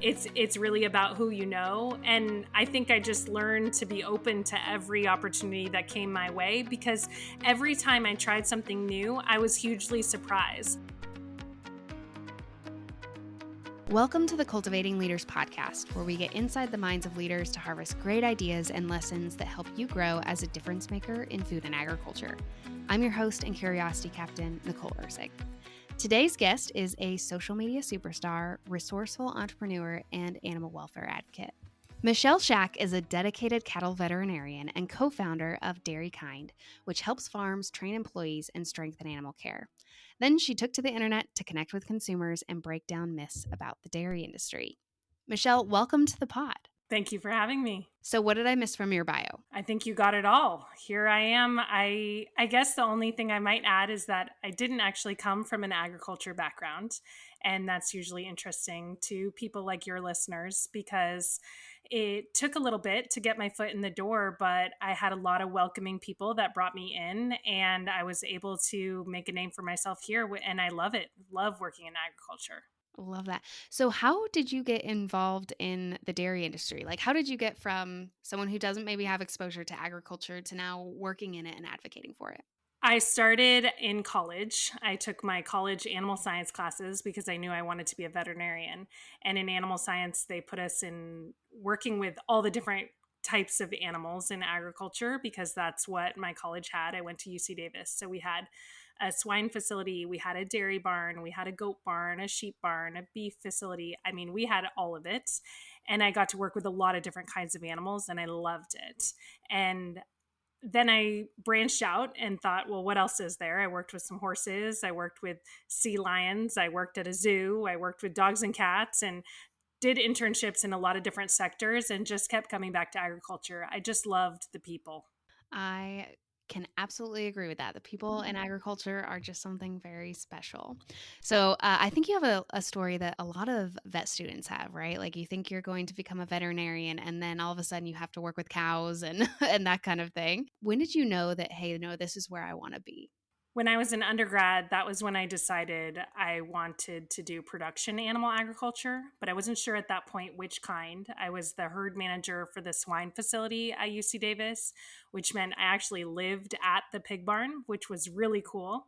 It's really about who you know. And I think I just learned to be open to every opportunity that came my way, because every time I tried something new, I was hugely surprised. Welcome to the Cultivating Leaders Podcast, where we get inside the minds of leaders to harvest great ideas and lessons that help you grow as a difference maker in food and agriculture. I'm your host and curiosity captain, Nicole Ursig. Today's guest is a social media superstar, resourceful entrepreneur, and animal welfare advocate. Michelle Schack is a dedicated cattle veterinarian and co-founder of Dairy Kind, which helps farms train employees and strengthen animal care. Then she took to the internet to connect with consumers and break down myths about the dairy industry. Michelle, welcome to the pod. Thank you for having me. So what did I miss from your bio? I think you got it all. Here I am. I guess the only thing I might add is that I didn't actually come from an agriculture background. And that's usually interesting to people like your listeners, because it took a little bit to get my foot in the door, but I had a lot of welcoming people that brought me in, and I was able to make a name for myself here. And I love it. Love working in agriculture. Love that. So how did you get involved in the dairy industry? Like, how did you get from someone who doesn't maybe have exposure to agriculture to now working in it and advocating for it? I started in college. I took my college animal science classes because I knew I wanted to be a veterinarian. And in animal science, they put us in working with all the different types of animals in agriculture, because that's what my college had. I went to UC Davis. So we had a swine facility, we had a dairy barn, we had a goat barn, a sheep barn, a beef facility. I mean, we had all of it. And I got to work with a lot of different kinds of animals, and I loved it. And then I branched out and thought, well, what else is there? I worked with some horses. I worked with sea lions. I worked at a zoo. I worked with dogs and cats, and did internships in a lot of different sectors, and just kept coming back to agriculture. I just loved the people. I can absolutely agree with that. The people in agriculture are just something very special. So I think you have a story that a lot of vet students have, right? Like you think you're going to become a veterinarian, and then all of a sudden you have to work with cows and and that kind of thing. When did you know that, hey, no, this is where I want to be? When I was an undergrad, that was when I decided I wanted to do production animal agriculture, but I wasn't sure at that point which kind. I was the herd manager for the swine facility at UC Davis, which meant I actually lived at the pig barn, which was really cool.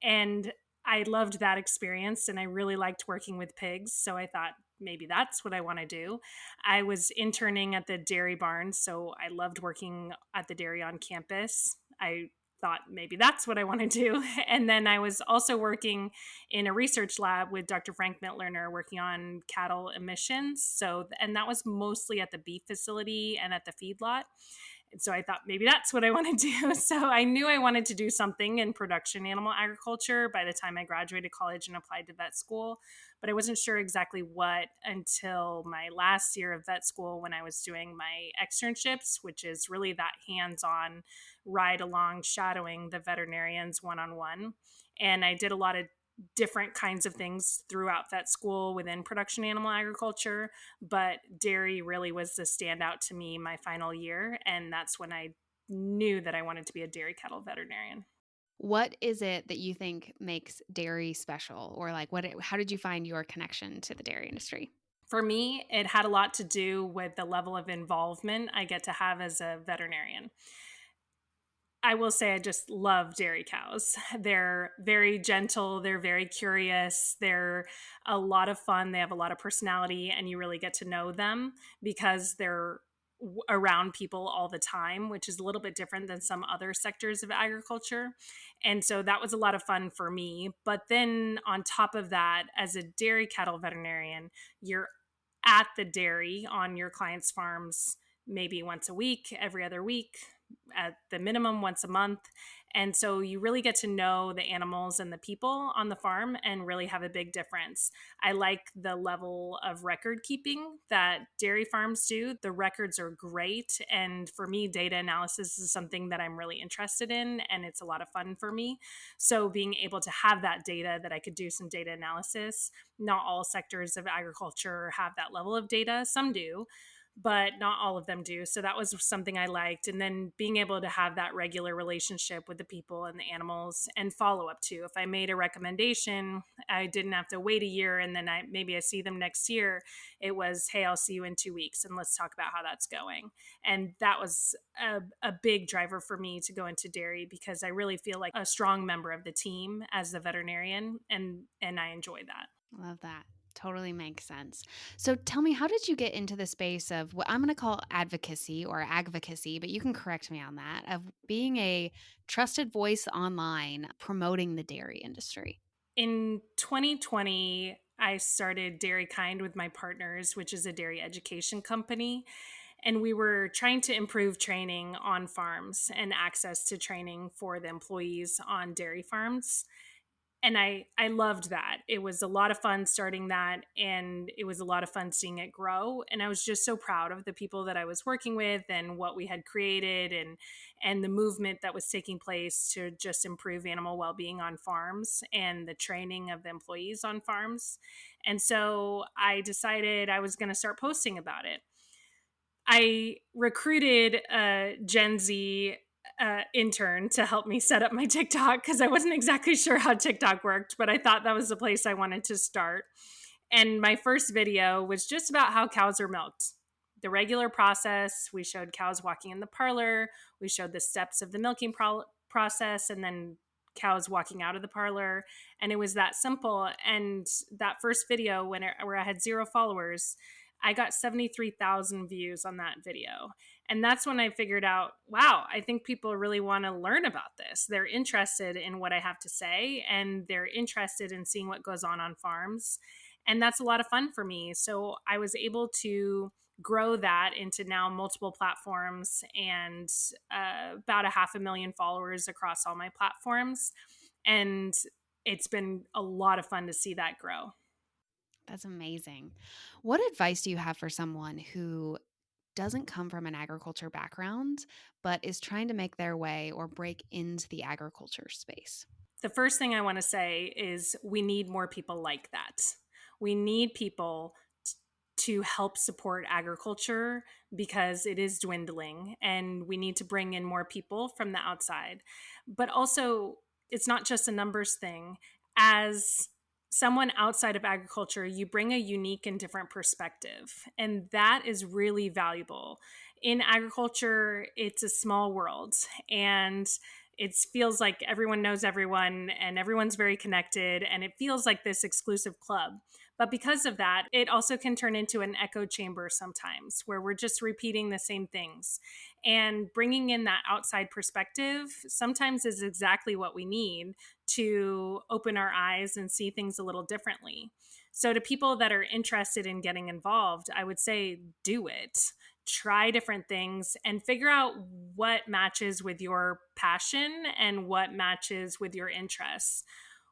And I loved that experience, and I really liked working with pigs. So I thought, maybe that's what I want to do. I was interning at the dairy barn, so I loved working at the dairy on campus. I thought maybe that's what I want to do. And then I was also working in a research lab with Dr. Frank Mitlerner, working on cattle emissions. So, and that was mostly at the beef facility and at the feedlot. And so I thought maybe that's what I want to do. So I knew I wanted to do something in production animal agriculture by the time I graduated college and applied to vet school. But I wasn't sure exactly what until my last year of vet school, when I was doing my externships, which is really that hands-on ride along shadowing the veterinarians one-on-one. And I did a lot of different kinds of things throughout vet school within production animal agriculture, but dairy really was the standout to me my final year, and that's when I knew that I wanted to be a dairy cattle veterinarian. What is it that you think makes dairy special, or like how did you find your connection to the dairy industry? For me, it had a lot to do with the level of involvement I get to have as a veterinarian. I will say I just love dairy cows. They're very gentle. They're very curious. They're a lot of fun. They have a lot of personality, and you really get to know them because they're around people all the time, which is a little bit different than some other sectors of agriculture. And so that was a lot of fun for me. But then on top of that, as a dairy cattle veterinarian, you're at the dairy on your clients' farms maybe once a week, every other week, at the minimum once a month. And so you really get to know the animals and the people on the farm and really have a big difference. I like the level of record keeping that dairy farms do. The records are great. And for me, data analysis is something that I'm really interested in, and it's a lot of fun for me. So being able to have that data, that I could do some data analysis. Not all sectors of agriculture have that level of data. Some do. but not all of them do. So that was something I liked. And then being able to have that regular relationship with the people and the animals and follow up too. If I made a recommendation, I didn't have to wait a year and then maybe I see them next year. It was, hey, I'll see you in 2 weeks and let's talk about how that's going. And that was a big driver for me to go into dairy because I really feel like a strong member of the team as the veterinarian, and I enjoy that. Love that. Totally makes sense. So tell me, how did you get into the space of what I'm going to call advocacy or advocacy, but you can correct me on that, of being a trusted voice online promoting the dairy industry? In 2020, I started Dairy Kind with my partners, which is a dairy education company. And we were trying to improve training on farms and access to training for the employees on dairy farms. And I loved that. It was a lot of fun starting that, and it was a lot of fun seeing it grow. And I was just so proud of the people that I was working with and what we had created, and the movement that was taking place to just improve animal well-being on farms and the training of the employees on farms. And so I decided I was going to start posting about it. I recruited a Gen Z intern to help me set up my TikTok because I wasn't exactly sure how TikTok worked, but I thought that was the place I wanted to start. And my first video was just about how cows are milked. The regular process. We showed cows walking in the parlor. We showed the steps of the milking process, and then cows walking out of the parlor. And it was that simple. And that first video, where I had 0 followers, I got 73,000 views on that video. And that's when I figured out, wow, I think people really want to learn about this. They're interested in what I have to say, and they're interested in seeing what goes on farms. And that's a lot of fun for me. So I was able to grow that into now multiple platforms and about 500,000 followers across all my platforms. And it's been a lot of fun to see that grow. That's amazing. What advice do you have for someone who doesn't come from an agriculture background, but is trying to make their way or break into the agriculture space? The first thing I want to say is we need more people like that. We need people to help support agriculture because it is dwindling, and we need to bring in more people from the outside. But also, it's not just a numbers thing. As someone outside of agriculture, you bring a unique and different perspective, and that is really valuable. In agriculture, it's a small world, and it feels like everyone knows everyone and everyone's very connected, and it feels like this exclusive club. But because of that, it also can turn into an echo chamber sometimes where we're just repeating the same things. And bringing in that outside perspective sometimes is exactly what we need to open our eyes and see things a little differently. So to people that are interested in getting involved, I would say do it. Try different things and figure out what matches with your passion and what matches with your interests.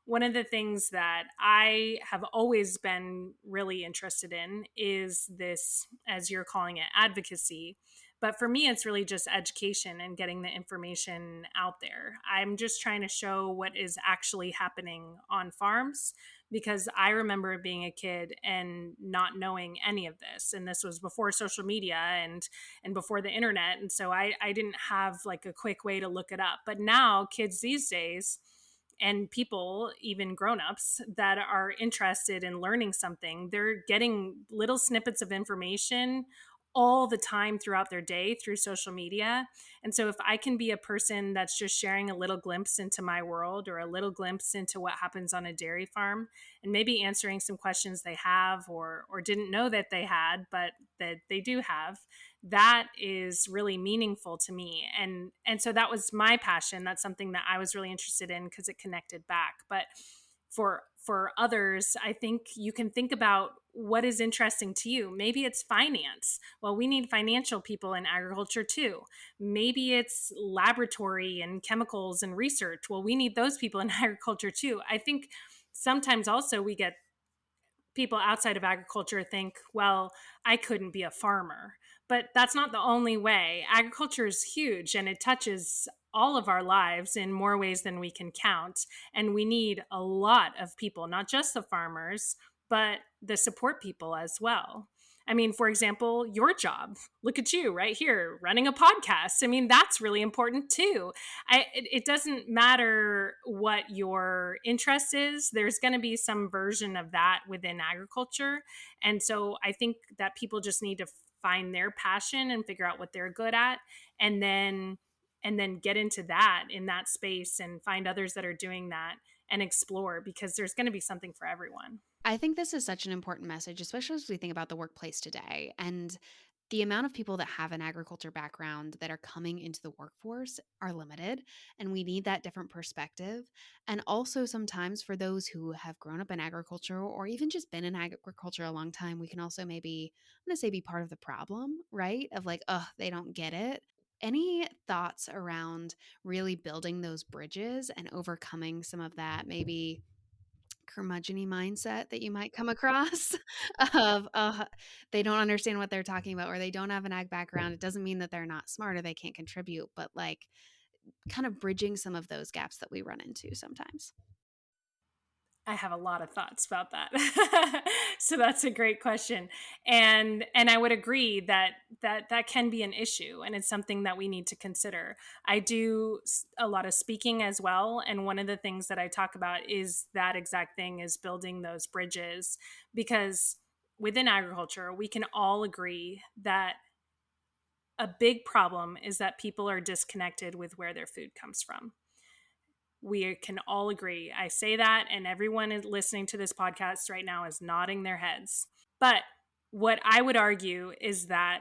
One of the things that I have always been really interested in is this, as you're calling it, advocacy. But for me, it's really just education and getting the information out there. I'm just trying to show what is actually happening on farms, because I remember being a kid and not knowing any of this. And this was before social media and before the internet. And so I didn't have like a quick way to look it up. But now kids these days, and people, even grown-ups that are interested in learning something, they're getting little snippets of information all the time throughout their day through social media. And so if I can be a person that's just sharing a little glimpse into my world or a little glimpse into what happens on a dairy farm, and maybe answering some questions they have or didn't know that they had, but that they do have, that is really meaningful to me. And so that was my passion. That's something that I was really interested in because it connected back. But for others, I think you can think about what is interesting to you. Maybe it's finance. Well, we need financial people in agriculture too. Maybe it's laboratory and chemicals and research. Well, we need those people in agriculture too. I think sometimes also we get people outside of agriculture think, well, I couldn't be a farmer. But that's not the only way. Agriculture is huge and it touches all of our lives in more ways than we can count. And we need a lot of people, not just the farmers, but the support people as well. I mean, for example, your job. Look at you right here running a podcast. I mean, that's really important too. It doesn't matter what your interest is, there's going to be some version of that within agriculture. And so I think that people just need to find their passion and figure out what they're good at, and then get into that in that space and find others that are doing that and explore, because there's going to be something for everyone. I think this is such an important message, especially as we think about the workplace today. And the amount of people that have an agriculture background that are coming into the workforce are limited, and we need that different perspective. And also, sometimes for those who have grown up in agriculture or even just been in agriculture a long time, we can also maybe, I'm going to say, be part of the problem, right? Of like, oh, they don't get it. Any thoughts around really building those bridges and overcoming some of that maybe curmudgeon-y mindset that you might come across of they don't understand what they're talking about, or they don't have an ag background? It doesn't mean that they're not smart or they can't contribute, but like kind of bridging some of those gaps that we run into sometimes. I have a lot of thoughts about that. So that's a great question. And I would agree that that can be an issue, and it's something that we need to consider. I do a lot of speaking as well, and one of the things that I talk about is that exact thing, is building those bridges, because within agriculture, we can all agree that a big problem is that people are disconnected with where their food comes from. We can all agree. I say that, and everyone listening to this podcast right now is nodding their heads. But what I would argue is that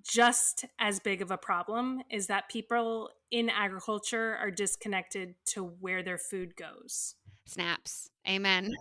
just as big of a problem is that people in agriculture are disconnected to where their food goes. Snaps. Amen.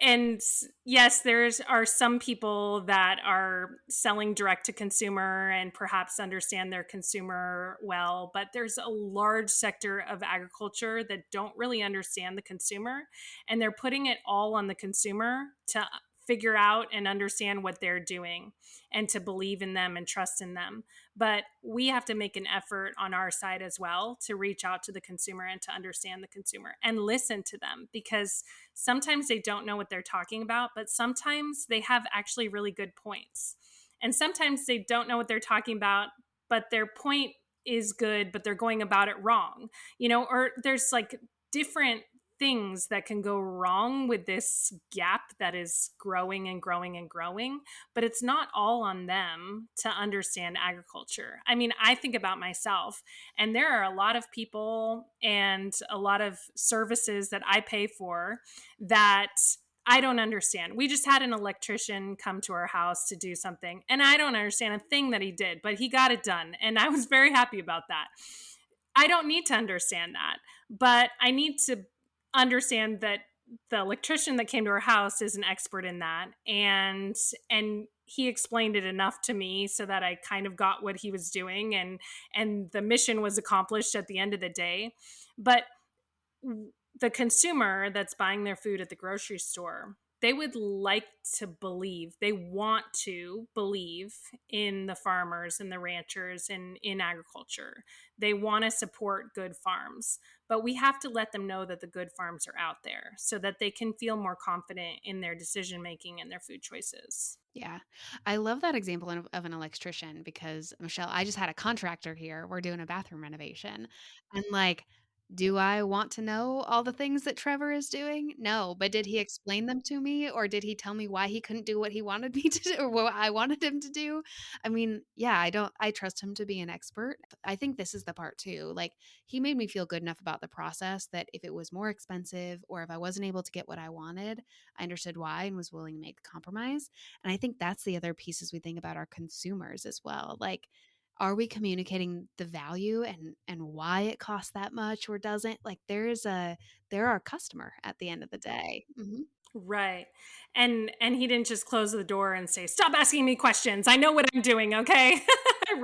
And yes, are some people that are selling direct to consumer and perhaps understand their consumer well, but there's a large sector of agriculture that don't really understand the consumer, and they're putting it all on the consumer to figure out and understand what they're doing and to believe in them and trust in them. But we have to make an effort on our side as well to reach out to the consumer and to understand the consumer and listen to them, because sometimes they don't know what they're talking about, but sometimes they have actually really good points. And sometimes they don't know what they're talking about, but their point is good, but they're going about it wrong, or there's like different things that can go wrong with this gap that is growing and growing and growing, but it's not all on them to understand agriculture. I mean, I think about myself, and there are a lot of people and a lot of services that I pay for that I don't understand. We just had an electrician come to our house to do something, and I don't understand a thing that he did, but he got it done, and I was very happy about that. I don't need to understand that, but I need to understand that the electrician that came to our house is an expert in that, and he explained it enough to me so that I kind of got what he was doing, and the mission was accomplished at the end of the day. But the consumer that's buying their food at the grocery store, they would like to believe, they want to believe in the farmers and the ranchers and in agriculture. They want to support good farms, but we have to let them know that the good farms are out there so that they can feel more confident in their decision making and their food choices. Yeah. I love that example of an electrician because, Michelle, I just had a contractor here. We're doing a bathroom renovation. And like, do I want to know all the things that Trevor is doing? No. But did he explain them to me, or did he tell me why he couldn't do what he wanted me to do, or what I wanted him to do? I mean, yeah, I trust him to be an expert. I think this is the part too. Like, he made me feel good enough about the process that if it was more expensive or if I wasn't able to get what I wanted, I understood why and was willing to make the compromise. And I think that's the other piece as we think about our consumers as well. Like, are we communicating the value and why it costs that much or doesn't? Like, they're our customer at the end of the day. Mm-hmm. Right. And he didn't just close the door and say, "Stop asking me questions. I know what I'm doing, okay?"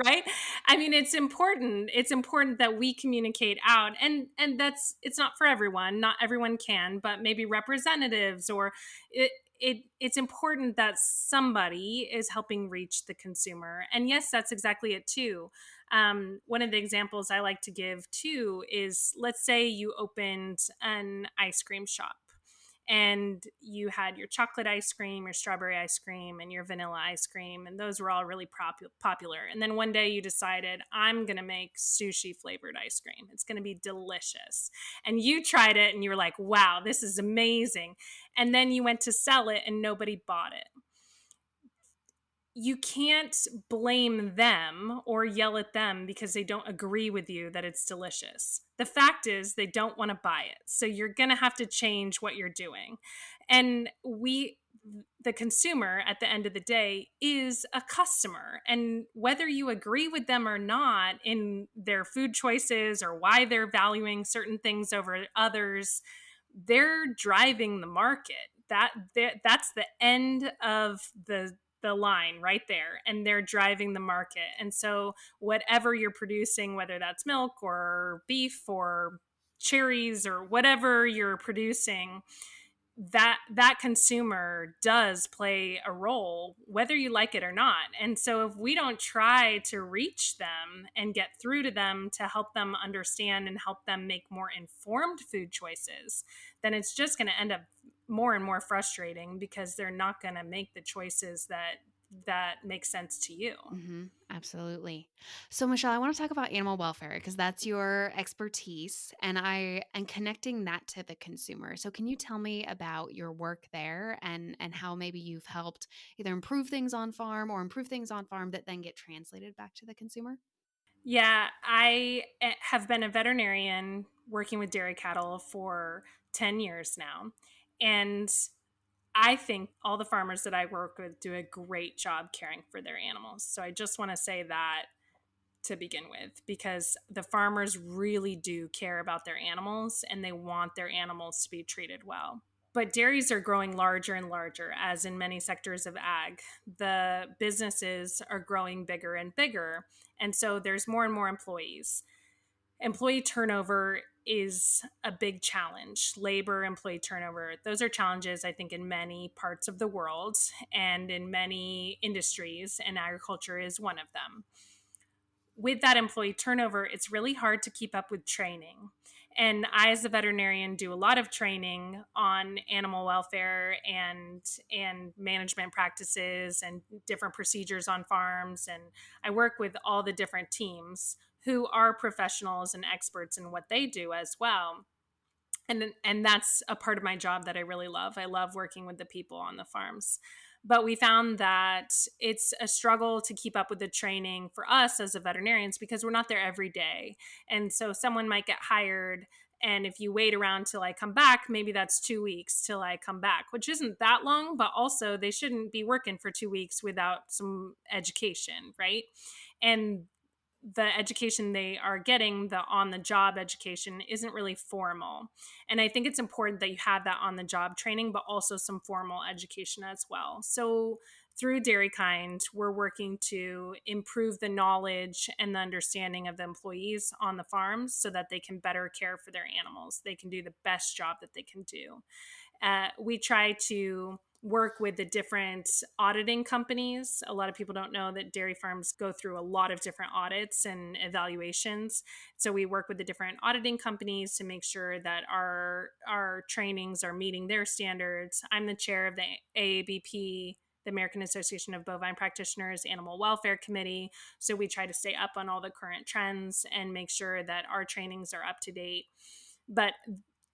Right? I mean, it's important. It's important that we communicate out. And that's, it's not for everyone. Not everyone can, but maybe representatives, or it's important that somebody is helping reach the consumer. And yes, that's exactly it too. One of the examples I like to give too is, let's say you opened an ice cream shop, and you had your chocolate ice cream, your strawberry ice cream, and your vanilla ice cream, and those were all really popular. And then one day you decided, I'm going to make sushi flavored ice cream. It's going to be delicious. And you tried it and you were like, wow, this is amazing. And then you went to sell it and nobody bought it. You can't blame them or yell at them because they don't agree with you that it's delicious. The fact is they don't want to buy it. So you're going to have to change what you're doing. And the consumer at the end of the day is a customer. And whether you agree with them or not in their food choices or why they're valuing certain things over others, they're driving the market. That's the end of the line right there, and they're driving the market. And so whatever you're producing, whether that's milk or beef or cherries or whatever you're producing, that consumer does play a role whether you like it or not. And so if we don't try to reach them and get through to them to help them understand and help them make more informed food choices, then it's just going to end up more and more frustrating because they're not going to make the choices that make sense to you. Mm-hmm. Absolutely. So, Michelle, I want to talk about animal welfare because that's your expertise, and connecting that to the consumer. So, can you tell me about your work there and how maybe you've helped either improve things on farm or improve things on farm that then get translated back to the consumer? Yeah, I have been a veterinarian working with dairy cattle for 10 years now. And I think all the farmers that I work with do a great job caring for their animals. So I just want to say that to begin with, because the farmers really do care about their animals and they want their animals to be treated well. But dairies are growing larger and larger, as in many sectors of ag. The businesses are growing bigger and bigger. And so there's more and more employees. Employee turnover is a big challenge. Labor, employee turnover, those are challenges, I think, in many parts of the world and in many industries, and agriculture is one of them. With that employee turnover, it's really hard to keep up with training. And I, as a veterinarian, do a lot of training on animal welfare and management practices and different procedures on farms. And I work with all the different teams who are professionals and experts in what they do as well. And that's a part of my job that I really love. I love working with the people on the farms. But we found that it's a struggle to keep up with the training for us as a veterinarians because we're not there every day. And so someone might get hired, and if you wait around till I come back, maybe that's 2 weeks till I come back, which isn't that long, but also they shouldn't be working for 2 weeks without some education, right? And the education they are getting, the on the job education, isn't really formal. And I think it's important that you have that on the job training, but also some formal education as well. So through Dairy Kind, we're working to improve the knowledge and the understanding of the employees on the farms so that they can better care for their animals. They can do the best job that they can do. We try to work with the different auditing companies. A lot of people don't know that dairy farms go through a lot of different audits and evaluations. So we work with the different auditing companies to make sure that our trainings are meeting their standards. I'm the chair of the AABP, the American Association of Bovine Practitioners Animal Welfare Committee. So we try to stay up on all the current trends and make sure that our trainings are up to date. But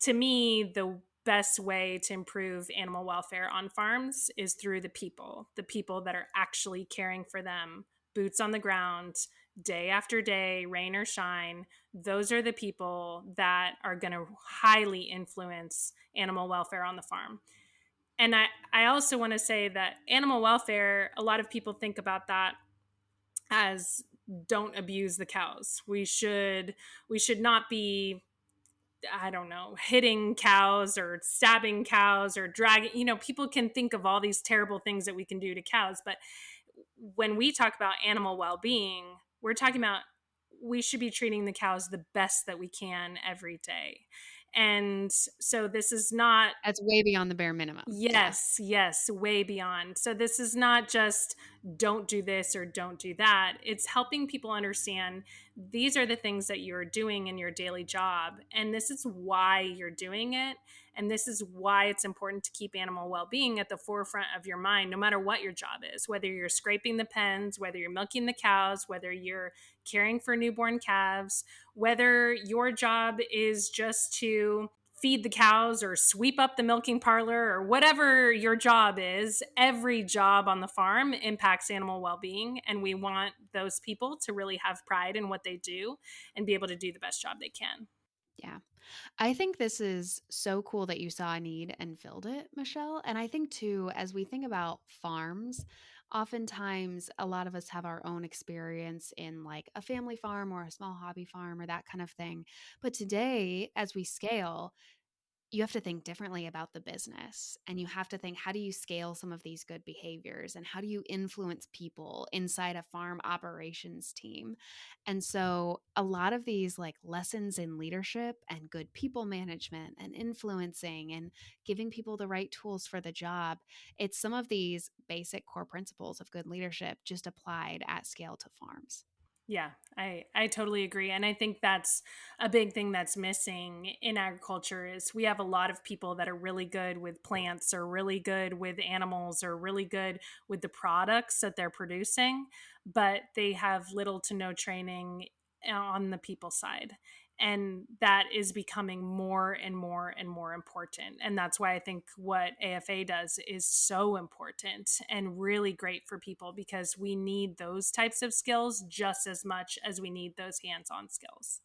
to me, the best way to improve animal welfare on farms is through the people that are actually caring for them, boots on the ground, day after day, rain or shine. Those are the people that are going to highly influence animal welfare on the farm. And I also want to say that animal welfare, a lot of people think about that as don't abuse the cows. We should not be, I don't know, hitting cows or stabbing cows or dragging, people can think of all these terrible things that we can do to cows. But when we talk about animal well-being, we're talking about we should be treating the cows the best that we can every day. And so this is not... That's way beyond the bare minimum. Yes, yes, way beyond. So this is not just don't do this or don't do that. It's helping people understand these are the things that you're doing in your daily job, and this is why you're doing it. And this is why it's important to keep animal well-being at the forefront of your mind, no matter what your job is, whether you're scraping the pens, whether you're milking the cows, whether you're caring for newborn calves, whether your job is just to feed the cows or sweep up the milking parlor or whatever your job is. Every job on the farm impacts animal well-being, and we want those people to really have pride in what they do and be able to do the best job they can. Yeah. I think this is so cool that you saw a need and filled it, Michelle. And I think too, as we think about farms, oftentimes a lot of us have our own experience in like a family farm or a small hobby farm or that kind of thing. But today, as we scale, you have to think differently about the business, and you have to think, how do you scale some of these good behaviors and how do you influence people inside a farm operations team? And so a lot of these like lessons in leadership and good people management and influencing and giving people the right tools for the job, it's some of these basic core principles of good leadership just applied at scale to farms. Yeah, I totally agree. And I think that's a big thing that's missing in agriculture is we have a lot of people that are really good with plants or really good with animals or really good with the products that they're producing, but they have little to no training on the people side. And that is becoming more and more and more important. And that's why I think what AFA does is so important and really great for people, because we need those types of skills just as much as we need those hands-on skills.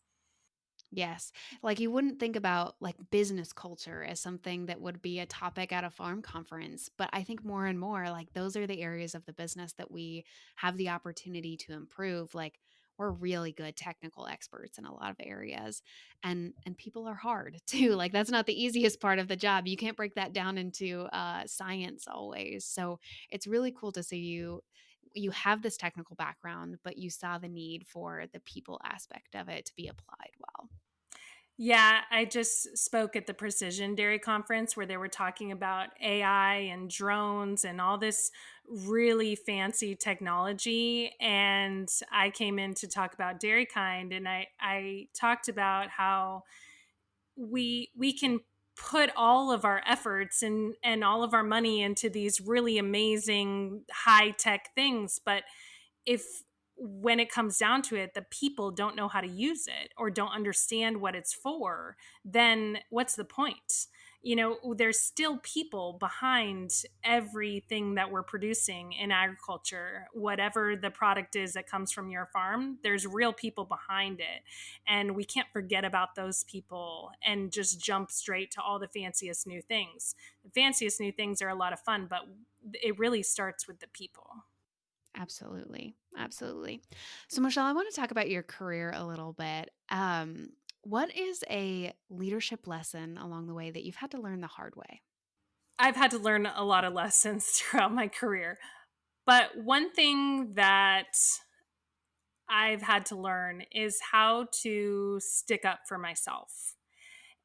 Yes. Like you wouldn't think about like business culture as something that would be a topic at a farm conference, but I think more and more like those are the areas of the business that we have the opportunity to improve. Like we're really good technical experts in a lot of areas, and people are hard too. Like that's not the easiest part of the job. You can't break that down into science always. So it's really cool to see you have this technical background, but you saw the need for the people aspect of it to be applied well. Yeah, I just spoke at the Precision Dairy Conference where they were talking about AI and drones and all this really fancy technology. And I came in to talk about Dairy Kind, and I talked about how we can put all of our efforts and all of our money into these really amazing high tech things, but if when it comes down to it, the people don't know how to use it or don't understand what it's for, then what's the point? You know, there's still people behind everything that we're producing in agriculture. Whatever the product is that comes from your farm, there's real people behind it. And we can't forget about those people and just jump straight to all the fanciest new things. The fanciest new things are a lot of fun, but it really starts with the people. Absolutely. Absolutely. So, Michelle, I want to talk about your career a little bit. What is a leadership lesson along the way that you've had to learn the hard way? I've had to learn a lot of lessons throughout my career. But one thing that I've had to learn is how to stick up for myself.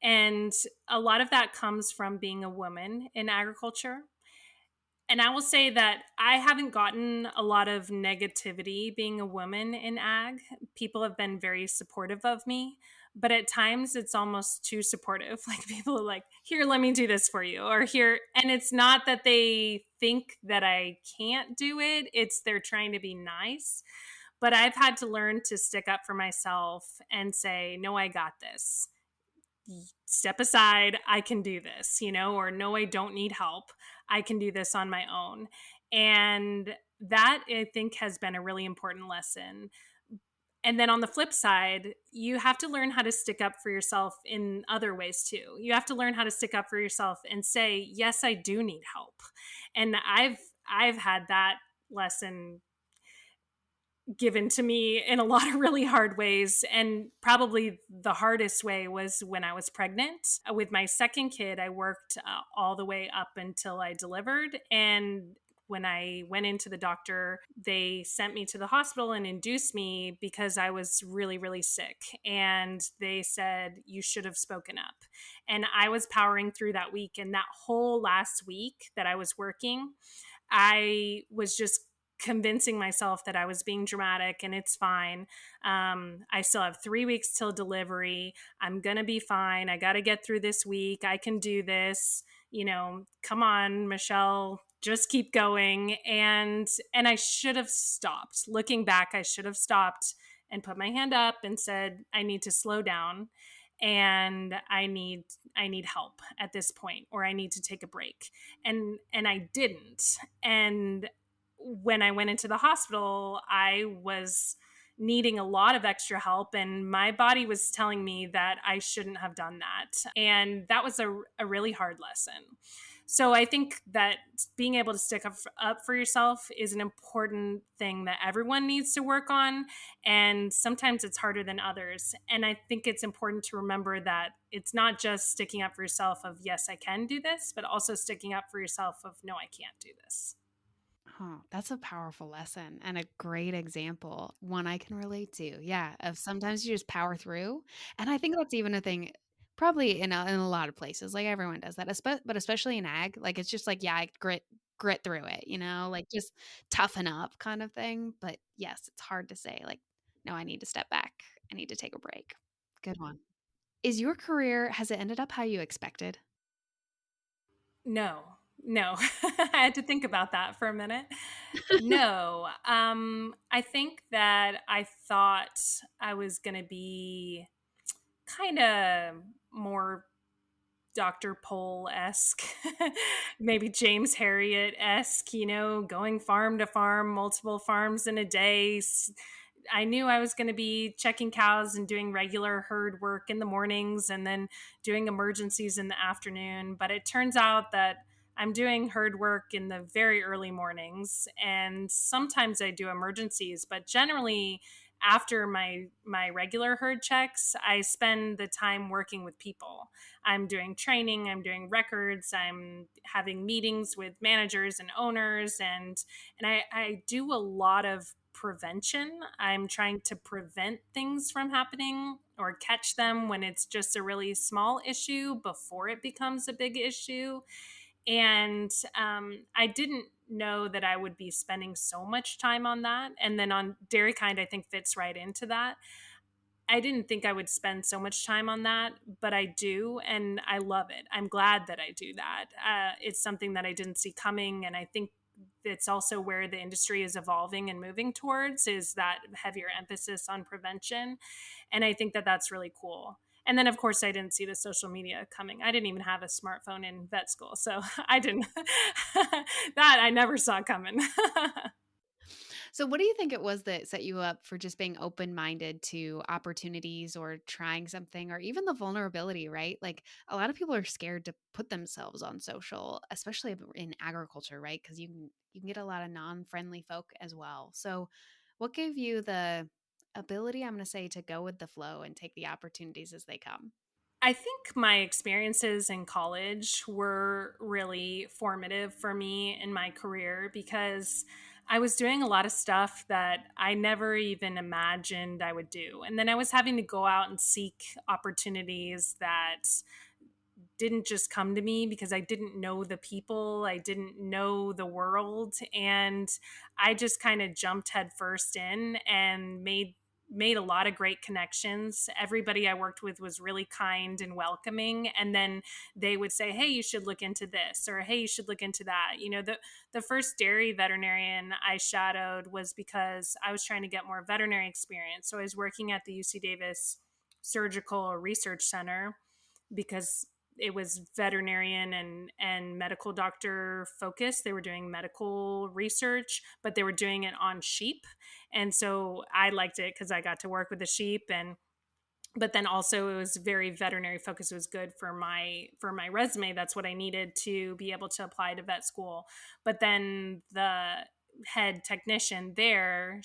And a lot of that comes from being a woman in agriculture. And I will say that I haven't gotten a lot of negativity being a woman in ag. People have been very supportive of me, but at times it's almost too supportive. Like people are like, here, let me do this for you, or here. And it's not that they think that I can't do it, it's they're trying to be nice. But I've had to learn to stick up for myself and say, no, I got this. Step aside, I can do this, you know, or no, I don't need help. I can do this on my own. And that I think has been a really important lesson. And then on the flip side, you have to learn how to stick up for yourself in other ways too. You have to learn how to stick up for yourself and say, yes, I do need help. And I've had that lesson given to me in a lot of really hard ways. And probably the hardest way was when I was pregnant. With my second kid, I worked all the way up until I delivered. And when I went into the doctor, they sent me to the hospital and induced me because I was really, really sick. And they said, you should have spoken up. And I was powering through that week. And that whole last week that I was working, I was just convincing myself that I was being dramatic and it's fine. I still have 3 weeks till delivery. I'm going to be fine. I got to get through this week. I can do this. Come on, Michelle, just keep going. And I should have stopped. Looking back, I should have stopped and put my hand up and said, I need to slow down and I need help at this point, or I need to take a break. And I didn't. And when I went into the hospital, I was needing a lot of extra help, and my body was telling me that I shouldn't have done that. And that was a really hard lesson. So I think that being able to stick up for yourself is an important thing that everyone needs to work on. And sometimes it's harder than others. And I think it's important to remember that it's not just sticking up for yourself of, yes, I can do this, but also sticking up for yourself of, no, I can't do this. Oh, that's a powerful lesson and a great example. One I can relate to. Yeah, of sometimes you just power through. And I think that's even a thing probably in a lot of places. Like everyone does that, but especially in ag, like it's just like, yeah, I grit through it, like just toughen up kind of thing. But yes, it's hard to say like, no, I need to step back. I need to take a break. Good one. Is your career, has it ended up how you expected? No, no. I had to think about that for a minute. No, I think that I thought I was going to be kind of more Dr. Pole-esque, maybe James Harriet-esque, going farm to farm, multiple farms in a day. I knew I was going to be checking cows and doing regular herd work in the mornings and then doing emergencies in the afternoon. But it turns out that I'm doing herd work in the very early mornings, and sometimes I do emergencies, but generally after my regular herd checks, I spend the time working with people. I'm doing training, I'm doing records, I'm having meetings with managers and owners, and I do a lot of prevention. I'm trying to prevent things from happening or catch them when it's just a really small issue before it becomes a big issue. And I didn't know that I would be spending so much time on that. And then on Dairy Kind, I think fits right into that. I didn't think I would spend so much time on that, but I do, and I love it. I'm glad that I do that. It's something that I didn't see coming, and I think it's also where the industry is evolving and moving towards, is that heavier emphasis on prevention. And I think that that's really cool. And then, of course, I didn't see the social media coming. I didn't even have a smartphone in vet school, so I didn't. That I never saw coming. So, what do you think it was that set you up for just being open minded to opportunities or trying something or even the vulnerability, right? Like a lot of people are scared to put themselves on social, especially in agriculture, right? Because you can get a lot of non friendly folk as well. So, what gave you the ability, I'm going to say, to go with the flow and take the opportunities as they come? I think my experiences in college were really formative for me in my career because I was doing a lot of stuff that I never even imagined I would do. And then I was having to go out and seek opportunities that didn't just come to me because I didn't know the people, I didn't know the world, and I just kind of jumped headfirst in and made a lot of great connections. Everybody I worked with was really kind and welcoming, and then they would say, "Hey, you should look into this," or "Hey, you should look into that." The first dairy veterinarian I shadowed was because I was trying to get more veterinary experience. So I was working at the UC Davis Surgical Research Center because it was veterinarian and medical doctor focused. They were doing medical research, but they were doing it on sheep. And so I liked it because I got to work with the sheep, and but then also it was very veterinary focused. It was good for my resume. That's what I needed to be able to apply to vet school. But then the head technician there,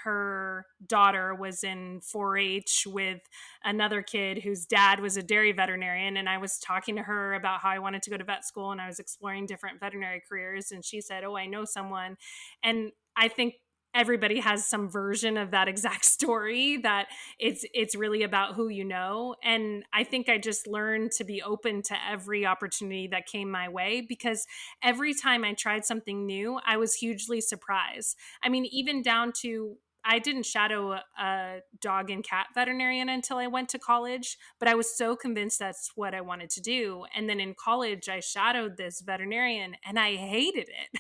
her daughter was in 4-H with another kid whose dad was a dairy veterinarian, and I was talking to her about how I wanted to go to vet school and I was exploring different veterinary careers, and she said, "Oh, I know someone." And I think everybody has some version of that exact story, that it's really about who you know. And I think I just learned to be open to every opportunity that came my way, because every time I tried something new, I was hugely surprised. I mean, even down to, I didn't shadow a dog and cat veterinarian until I went to college, but I was so convinced that's what I wanted to do. And then in college, I shadowed this veterinarian and I hated it.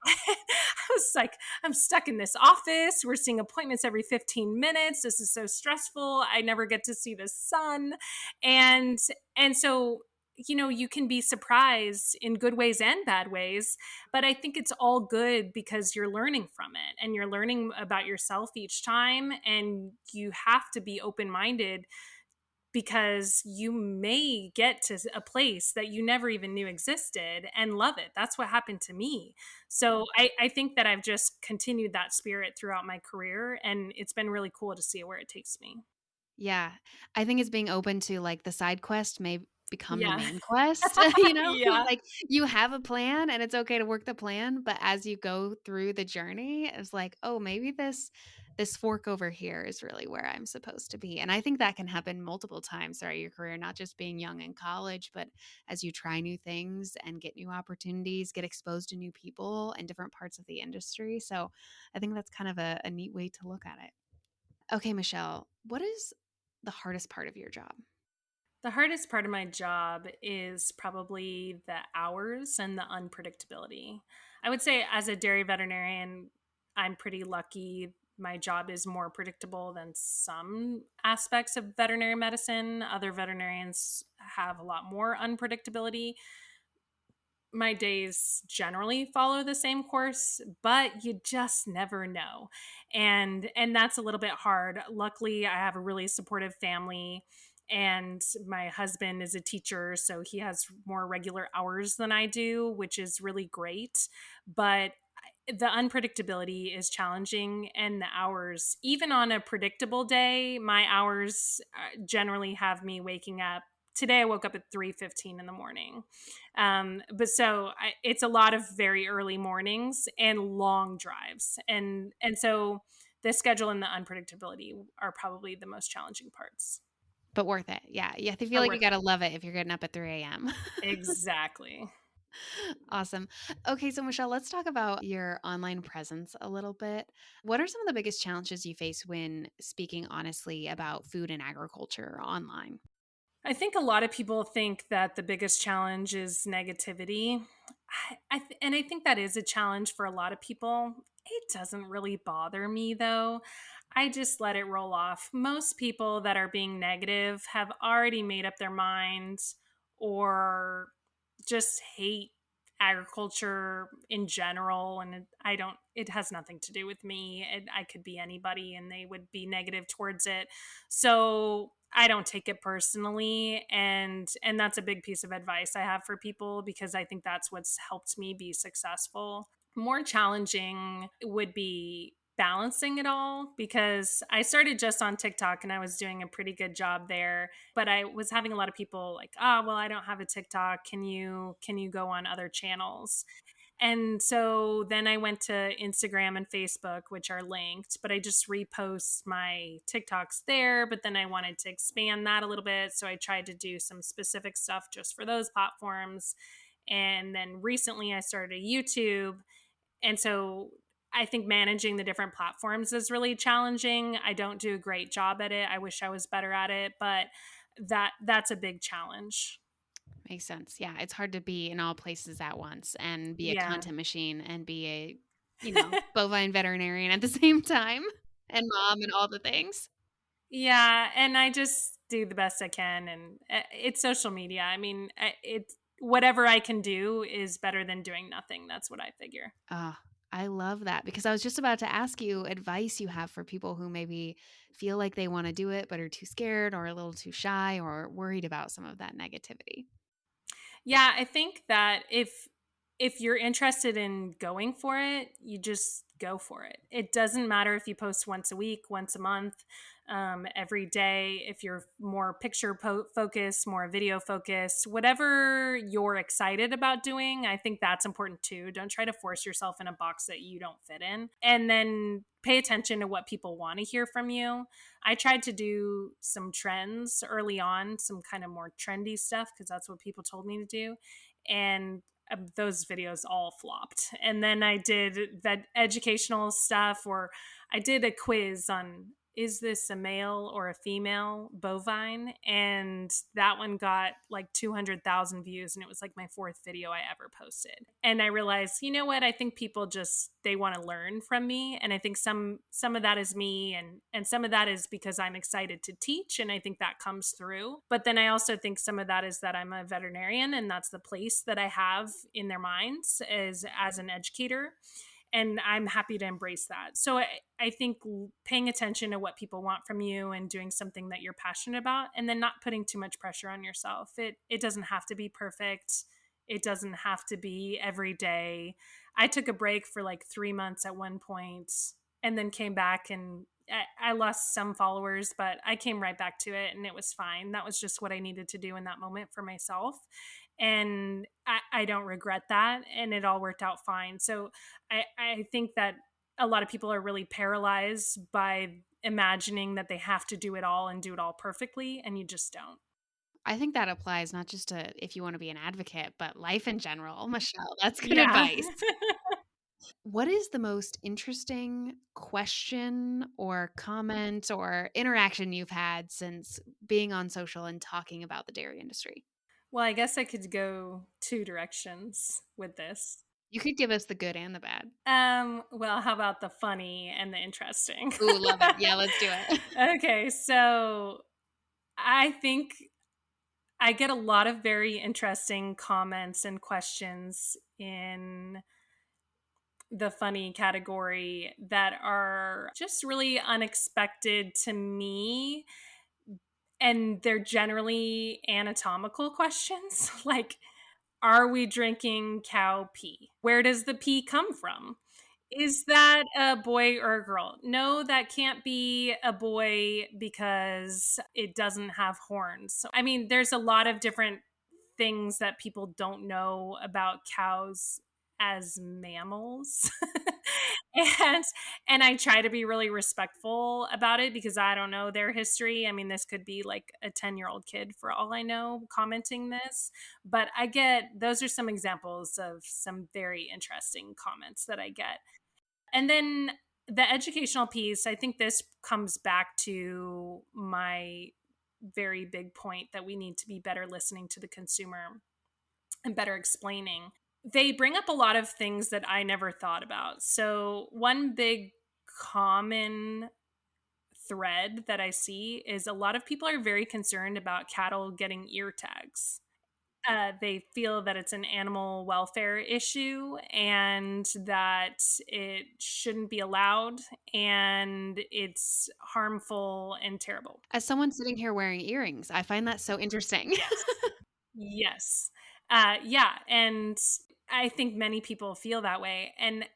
I was like, I'm stuck in this office. We're seeing appointments every 15 minutes. This is so stressful. I never get to see the sun. And so, you can be surprised in good ways and bad ways, but I think it's all good because you're learning from it and you're learning about yourself each time, and you have to be open-minded because you may get to a place that you never even knew existed and love it. That's what happened to me. So I think that I've just continued that spirit throughout my career, and it's been really cool to see where it takes me. Yeah. I think it's being open to, like, the side quest may become the Yeah. main quest, you know? Yeah. Like, you have a plan and it's okay to work the plan, but as you go through the journey, it's like, "Oh, maybe this fork over here is really where I'm supposed to be." And I think that can happen multiple times throughout your career, not just being young in college, but as you try new things and get new opportunities, get exposed to new people and different parts of the industry. So, I think that's kind of a neat way to look at it. Okay, Michelle, what is the hardest part of your job? The hardest part of my job is probably the hours and the unpredictability. I would say, as a dairy veterinarian, I'm pretty lucky. My job is more predictable than some aspects of veterinary medicine. Other veterinarians have a lot more unpredictability. My days generally follow the same course, but you just never know. And that's a little bit hard. Luckily, I have a really supportive family, and my husband is a teacher, so he has more regular hours than I do, which is really great. But the unpredictability is challenging, and the hours, even on a predictable day, my hours generally have me waking up. Today I woke up at 3:15 in the morning. But so it's a lot of very early mornings and long drives. And so the schedule and the unpredictability are probably the most challenging parts. But worth it. Yeah. You have to feel But like you worth it. gotta love it if you're getting up at 3 a.m. Exactly. Awesome. Okay, so Michelle, let's talk about your online presence a little bit. What are some of the biggest challenges you face when speaking honestly about food and agriculture online? I think a lot of people think that the biggest challenge is negativity. And I think that is a challenge for a lot of people. It doesn't really bother me though. I just let it roll off. Most people that are being negative have already made up their minds, or just hate agriculture in general. And I don't, it has nothing to do with me. I could be anybody and they would be negative towards it. So I don't take it personally, and that's a big piece of advice I have for people, because I think that's what's helped me be successful. More challenging would be balancing it all, because I started just on TikTok and I was doing a pretty good job there, but I was having a lot of people like, "Oh, well, I don't have a TikTok. Can you go on other channels?" And so then I went to Instagram and Facebook, which are linked, but I just repost my TikToks there. But then I wanted to expand that a little bit. So I tried to do some specific stuff just for those platforms. And then recently I started a YouTube. And so I think managing the different platforms is really challenging. I don't do a great job at it. I wish I was better at it, but that's a big challenge. Makes sense. Yeah, it's hard to be in all places at once and be a Yeah. content machine and be a, bovine veterinarian at the same time and mom and all the things. Yeah, and I just do the best I can, and it's social media. I mean, it's whatever I can do is better than doing nothing. That's what I figure. Ah, I love that because I was just about to ask you advice you have for people who maybe feel like they want to do it but are too scared or a little too shy or worried about some of that negativity. Yeah, I think that if you're interested in going for it, you just go for it. It doesn't matter if you post once a week, once a month, every day. If you're more picture focused, more video focused, whatever you're excited about doing, I think that's important too. Don't try to force yourself in a box that you don't fit in. And then pay attention to what people want to hear from you. I tried to do some trends early on, some kind of more trendy stuff, because that's what people told me to do. And those videos all flopped. And then I did that educational stuff, or I did a quiz on, is this a male or a female bovine? And that one got like 200,000 views, and it was like my fourth video I ever posted. And I realized, you know what? I think people just, they want to learn from me. And I think some of that is me, and some of that is because I'm excited to teach, and I think that comes through. But then I also think some of that is that I'm a veterinarian, and that's the place that I have in their minds as an educator. And I'm happy to embrace that. So I think paying attention to what people want from you and doing something that you're passionate about, and then not putting too much pressure on yourself. It doesn't have to be perfect. It doesn't have to be every day. I took a break for like 3 months at one point, and then came back, and I lost some followers, but I came right back to it, and it was fine. That was just what I needed to do in that moment for myself. And I don't regret that. And it all worked out fine. So I think that a lot of people are really paralyzed by imagining that they have to do it all and do it all perfectly. And you just don't. I think that applies not just to if you want to be an advocate, but life in general. Michelle, that's good Yeah. advice. What is the most interesting question or comment or interaction you've had since being on social and talking about the dairy industry? Well, I guess I could go two directions with this. You could give us the good and the bad. Well, how about the funny and the interesting? Ooh, love it. Yeah, let's do it. Okay, so I think I get a lot of very interesting comments and questions in the funny category that are just really unexpected to me. And they're generally anatomical questions like, are we drinking cow pee? Where does the pee come from? Is that a boy or a girl? No, that can't be a boy because it doesn't have horns. I mean, there's a lot of different things that people don't know about cows as mammals. and and I try to be really respectful about it because I don't know their history. I mean, this could be like a 10-year-old kid for all I know commenting this, but I get, those are some examples of some very interesting comments that I get. And then the educational piece, I think this comes back to my very big point that we need to be better listening to the consumer and better explaining. They bring up a lot of things that I never thought about. So, one big common thread that I see is a lot of people are very concerned about cattle getting ear tags. They feel that it's an animal welfare issue and that it shouldn't be allowed and it's harmful and terrible. As someone sitting here wearing earrings, I find that so interesting. Yes. Yes. Yeah. And I think many people feel that way. And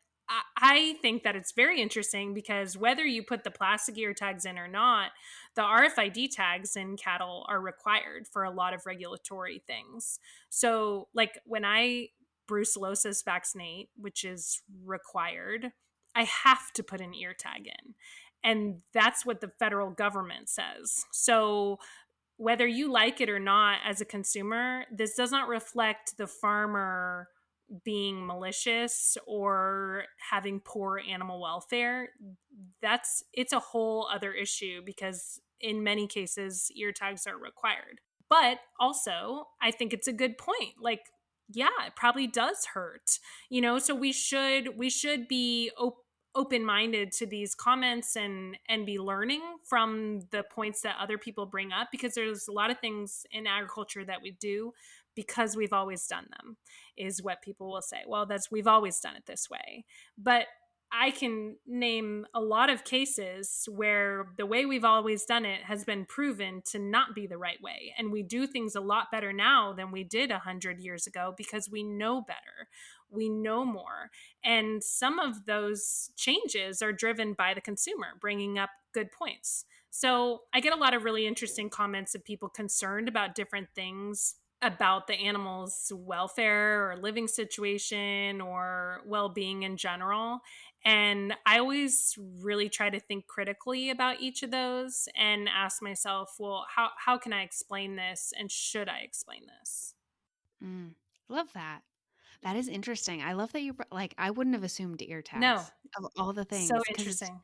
I think that it's very interesting because whether you put the plastic ear tags in or not, the RFID tags in cattle are required for a lot of regulatory things. So, like when I brucellosis vaccinate, which is required, I have to put an ear tag in. And that's what the federal government says. So, whether you like it or not as a consumer, this does not reflect the farmer being malicious or having poor animal welfare. It's a whole other issue because in many cases ear tags are required. But also, I think it's a good point. Like, yeah, it probably does hurt. So we should be open-minded to these comments and be learning from the points that other people bring up, because there's a lot of things in agriculture that we do because we've always done them, is what people will say. Well, we've always done it this way. But I can name a lot of cases where the way we've always done it has been proven to not be the right way. And we do things a lot better now than we did 100 years ago because we know better. we know more. And some of those changes are driven by the consumer bringing up good points. So I get a lot of really interesting comments of people concerned about different things about the animal's welfare or living situation or well-being in general. And I always really try to think critically about each of those and ask myself, well, how can I explain this, and should I explain this? Mm, love that. That is interesting. I love that like, I wouldn't have assumed ear No, tags of all the so things because, interesting.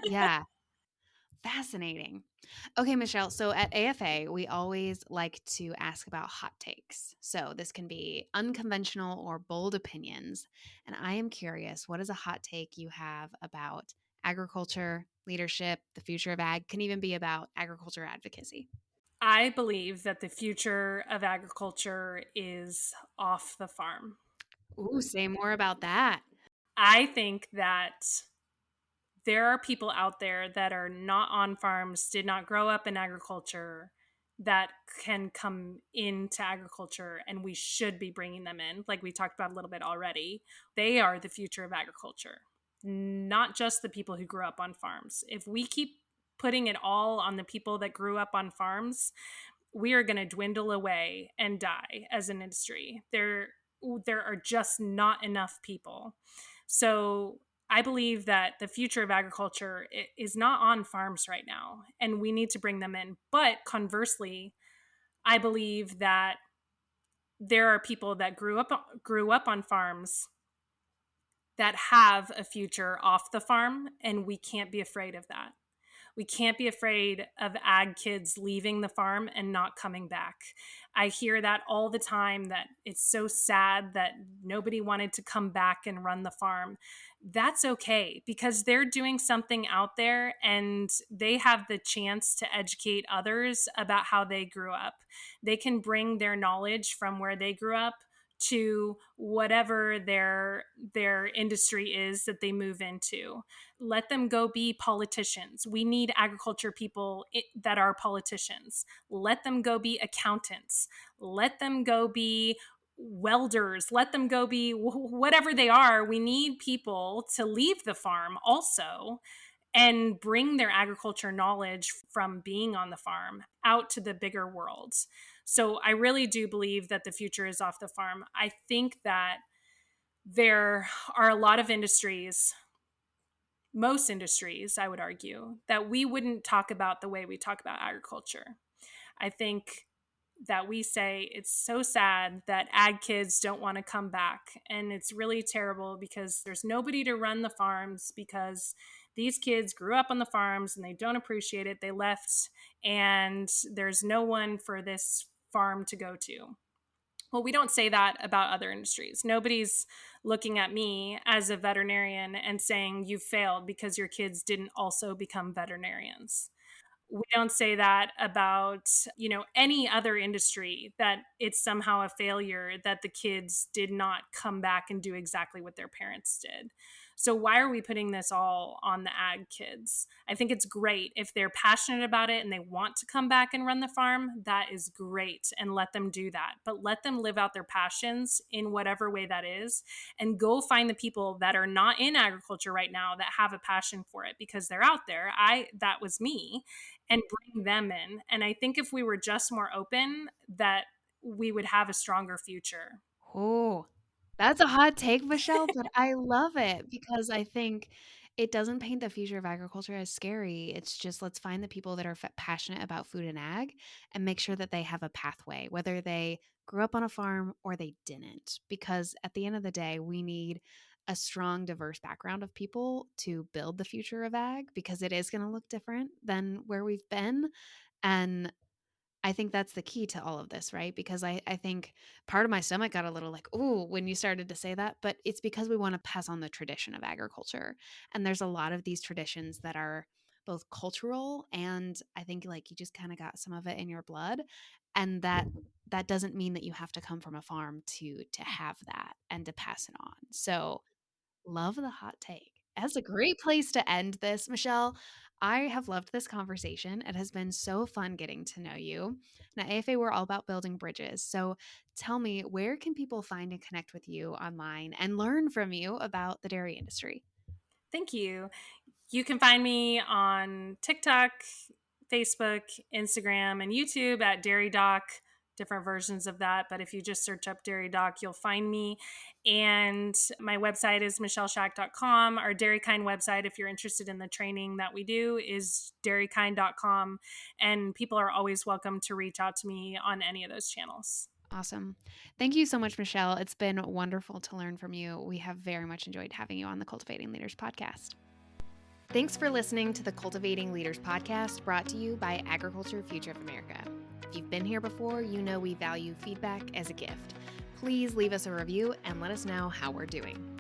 yeah, fascinating. Okay, Michelle. So at AFA, we always like to ask about hot takes. So this can be unconventional or bold opinions. And I am curious, what is a hot take you have about agriculture, leadership, the future of ag, can even be about agriculture advocacy? I believe that the future of agriculture is off the farm. Ooh, say more about that. I think that there are people out there that are not on farms, did not grow up in agriculture, that can come into agriculture, and we should be bringing them in, like we talked about a little bit already. They are the future of agriculture, not just the people who grew up on farms. If we keep putting it all on the people that grew up on farms, we are going to dwindle away and die as an industry. There are just not enough people. So I believe that the future of agriculture is not on farms right now, and we need to bring them in. But conversely, I believe that there are people that grew up on farms that have a future off the farm, and we can't be afraid of that. We can't be afraid of ag kids leaving the farm and not coming back. I hear that all the time, that it's so sad that nobody wanted to come back and run the farm. That's okay, because they're doing something out there and they have the chance to educate others about how they grew up. They can bring their knowledge from where they grew up to whatever their industry is that they move into. Let them go be politicians. We need agriculture people that are politicians. Let them go be accountants. Let them go be welders. Let them go be whatever they are. We need people to leave the farm also and bring their agriculture knowledge from being on the farm out to the bigger world. So I really do believe that the future is off the farm. I think that there are a lot of industries, most industries, I would argue, that we wouldn't talk about the way we talk about agriculture. I think that we say it's so sad that ag kids don't want to come back. And it's really terrible because there's nobody to run the farms, because these kids grew up on the farms and they don't appreciate it. They left, and there's no one for this farm to go to. Well, we don't say that about other industries. Nobody's looking at me as a veterinarian and saying you failed because your kids didn't also become veterinarians. We don't say that about, any other industry, that it's somehow a failure that the kids did not come back and do exactly what their parents did. So why are we putting this all on the ag kids? I think it's great if they're passionate about it and they want to come back and run the farm. That is great, and let them do that. But let them live out their passions in whatever way that is, and go find the people that are not in agriculture right now that have a passion for it, because they're out there. That was me, and bring them in. And I think if we were just more open, that we would have a stronger future. Oh, that's a hot take, Michelle, but I love it because I think it doesn't paint the future of agriculture as scary. It's just, let's find the people that are passionate about food and ag and make sure that they have a pathway, whether they grew up on a farm or they didn't. Because at the end of the day, we need a strong, diverse background of people to build the future of ag, because it is going to look different than where we've been. And I think that's the key to all of this, right? Because I think part of my stomach got a little like, "Ooh," when you started to say that, but it's because we wanna pass on the tradition of agriculture, and there's a lot of these traditions that are both cultural, and I think, like, you just kinda got some of it in your blood, and that doesn't mean that you have to come from a farm to have that and to pass it on. So, love the hot take. That's a great place to end this, Michelle. I have loved this conversation. It has been so fun getting to know you. Now, AFA, we're all about building bridges. So tell me, where can people find and connect with you online and learn from you about the dairy industry? Thank you. You can find me on TikTok, Facebook, Instagram, and YouTube at Dairy Doc, different versions of that. But if you just search up Dairy Doc, you'll find me. And my website is michelleschack.com. Our Dairy Kind website, if you're interested in the training that we do, is dairykind.com. And people are always welcome to reach out to me on any of those channels. Awesome. Thank you so much, Michelle. It's been wonderful to learn from you. We have very much enjoyed having you on the Cultivating Leaders podcast. Thanks for listening to the Cultivating Leaders podcast, brought to you by Agriculture Future of America. If you've been here before, you know we value feedback as a gift. Please leave us a review and let us know how we're doing.